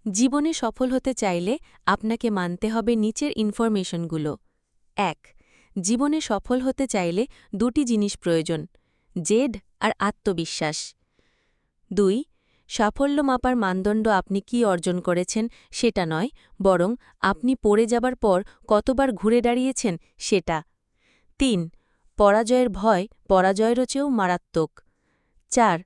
জীবনে সফল হতে চাইলে আপনাকে মানতে হবে নিচের ইনফরমেশনগুলো। ১. জীবনে সফল হতে চাইলে দুটি জিনিস প্রয়োজন, জেদ আর আত্মবিশ্বাস। ২. সাফল্য মাপার মানদণ্ড আপনি কি অর্জন করেছেন সেটা নয়, বরং আপনি পড়ে যাবার পর কতবার ঘুরে দাঁড়িয়েছেন সেটা। ৩. পরাজয়ের ভয় পরাজয়েরও চেয়েও মারাত্মক। ৪.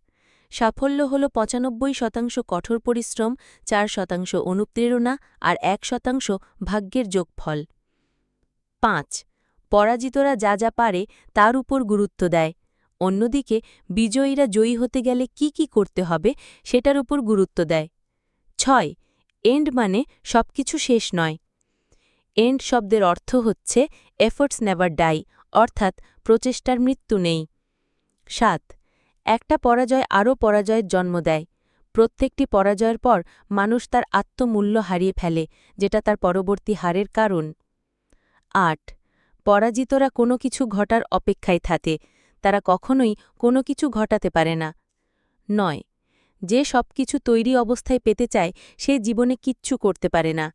সাফল্য হল ৯৫% কঠোর পরিশ্রম, ৪% অনুপ্রেরণা আর ১% ভাগ্যের যোগফল। ৫. পরাজিতরা যা যা পারে তার উপর গুরুত্ব দেয়, অন্যদিকে বিজয়ীরা জয়ী হতে গেলে কি করতে হবে সেটার উপর গুরুত্ব দেয়। ৬. এন্ড মানে সবকিছু শেষ নয়। এন্ড শব্দের অর্থ হচ্ছে এফোর্টস নেভার ডাই, অর্থাৎ প্রচেষ্টার মৃত্যু নেই। ৭. একটা পরাজয় আরও পরাজয়ের জন্ম দেয়। প্রত্যেকটি পরাজয়ের পর মানুষ তার আত্মমূল্য হারিয়ে ফেলে, যেটা তার পরবর্তী হারের কারণ। ৮. পরাজিতরা কোনো কিছু ঘটার অপেক্ষায় থাকে, তারা কখনোই কোনো কিছু ঘটাতে পারে না। ৯. যে সবকিছু তৈরি অবস্থায় পেতে চায় সে জীবনে কিচ্ছু করতে পারে না।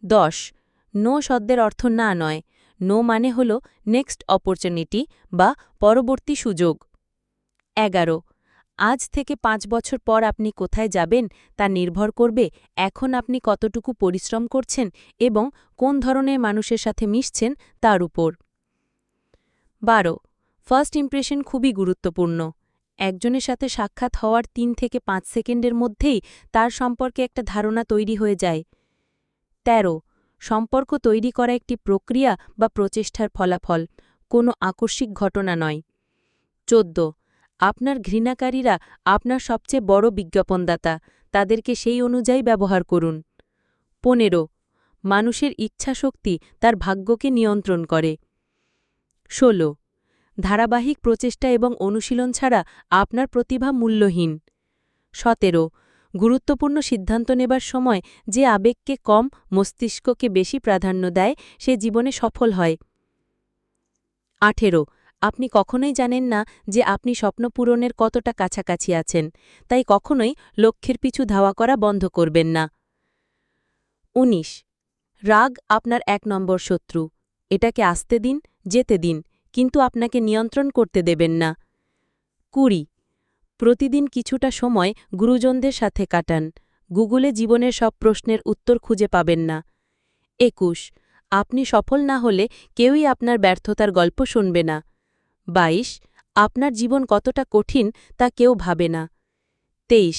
১০. নো শব্দের অর্থ না নয়, নো মানে হল নেক্সট অপরচুনিটি বা পরবর্তী সুযোগ। ১১. আজ থেকে ৫ বছর পর আপনি কোথায় যাবেন তা নির্ভর করবে এখন আপনি কতটুকু পরিশ্রম করছেন এবং কোন ধরনের মানুষের সাথে মিশছেন তার উপর। ১২. ফার্স্ট ইমপ্রেশন খুবই গুরুত্বপূর্ণ। একজনের সাথে সাক্ষাৎ হওয়ার ৩ থেকে ৫ সেকেন্ডের মধ্যেই তার সম্পর্কে একটা ধারণা তৈরি হয়ে যায়। ১৩. সম্পর্ক তৈরি করা একটি প্রক্রিয়া বা প্রচেষ্টার ফলাফল, কোনো আকস্মিক ঘটনা নয়। ১৪. আপনার ঘৃণাকারীরা আপনার সবচেয়ে বড় বিজ্ঞাপনদাতা, তাদেরকে সেই অনুযায়ী ব্যবহার করুন। ১৫. মানুষের ইচ্ছাশক্তি তার ভাগ্যকে নিয়ন্ত্রণ করে। ১৬. ধারাবাহিক প্রচেষ্টা এবং অনুশীলন ছাড়া আপনার প্রতিভা মূল্যহীন। ১৭. গুরুত্বপূর্ণ সিদ্ধান্ত নেবার সময় যে আবেগকে কম মস্তিষ্ককে বেশি প্রাধান্য দেয় সে জীবনে সফল হয়। ১৮. আপনি কখনোই জানেন না যে আপনি স্বপ্ন পূরণের কতটা কাছাকাছি আছেন, তাই কখনোই লক্ষ্যের পিছু ধাওয়া করা বন্ধ করবেন না। ১৯. রাগ আপনার ১ নম্বর শত্রু, এটাকে আসতে দিন, যেতে দিন, কিন্তু আপনাকে নিয়ন্ত্রণ করতে দেবেন না। ২০. প্রতিদিন কিছুটা সময় গুরুজনদের সাথে কাটান, গুগলে জীবনের সব প্রশ্নের উত্তর খুঁজে পাবেন না। ২১. আপনি সফল না হলে কেউই আপনার ব্যর্থতার গল্প শুনবে না। ২২. আপনার জীবন কতটা কঠিন তা কেউ ভাবে না। ২৩.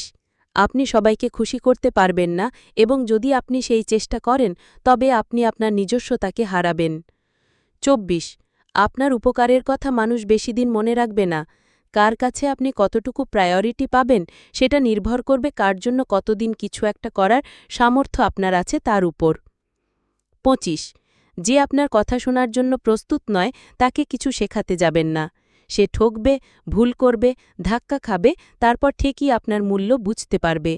আপনি সবাইকে খুশি করতে পারবেন না এবং যদি আপনি সেই চেষ্টা করেন তবে আপনি আপনার নিজস্বতাকে হারাবেন। ২৪. আপনার উপকারের কথা মানুষ বেশিদিন মনে রাখবে না, কার কাছে আপনি কতটুকু প্রায়োরিটি পাবেন সেটা নির্ভর করবে কার জন্য কতদিন কিছু একটা করার সামর্থ্য আপনার আছে তার উপর। ২৫. যে আপনার কথা শোনার জন্য প্রস্তুত নয় তাকে কিছু শেখাতে যাবেন না, সে ঠকবে, ভুল করবে, ধাক্কা খাবে, তারপর ঠিকই আপনার মূল্য বুঝতে পারবে।